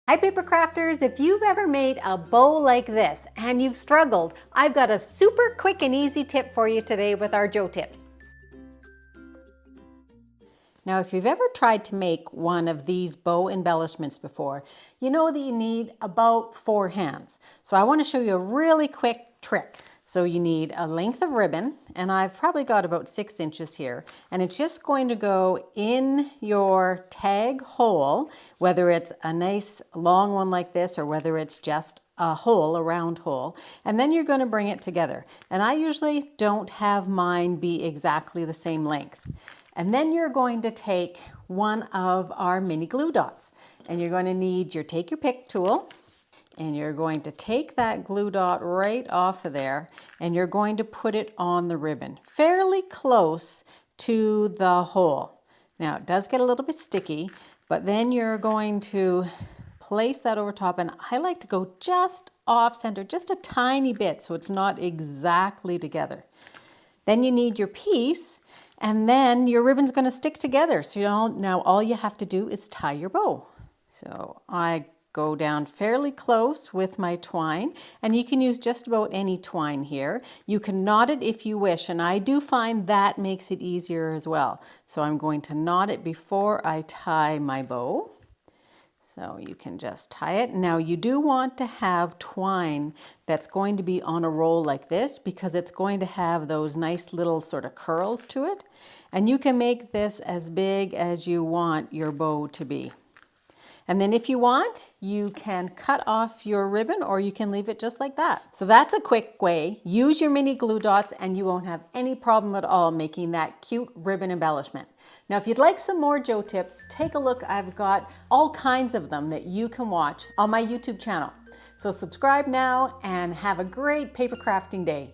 Hi paper crafters, if you've ever made a bow like this and you've struggled, I've got a super quick and easy tip for you today with our Joe Tips. Now if you've ever tried to make one of these bow embellishments before, you know that you need about 4 hands. So I want to show you a really quick trick. So you need a length of ribbon, and I've probably got about 6 inches here, and it's just going to go in your tag hole, whether it's a nice long one like this or whether it's just a hole, a round hole, and then you're going to bring it together. And I usually don't have mine be exactly the same length. And then you're going to take one of our mini glue dots, and you're going to need take your pick tool, and you're going to take that glue dot right off of there, and you're going to put it on the ribbon, fairly close to the hole. Now it does get a little bit sticky, but then you're going to place that over top, and I like to go just off center, just a tiny bit, so it's not exactly together. Then you need your piece, and then your ribbon's going to stick together. So now all you have to do is tie your bow. So I go down fairly close with my twine, and you can use just about any twine here. You can knot it if you wish, and I do find that makes it easier as well. So I'm going to knot it before I tie my bow. So you can just tie it. Now you do want to have twine that's going to be on a roll like this, because it's going to have those nice little sort of curls to it. And you can make this as big as you want your bow to be. And then if you want, you can cut off your ribbon, or you can leave it just like that. So that's a quick way. Use your mini glue dots and you won't have any problem at all making that cute ribbon embellishment. Now, if you'd like some more Joe tips, take a look. I've got all kinds of them that you can watch on my YouTube channel. So subscribe now and have a great paper crafting day.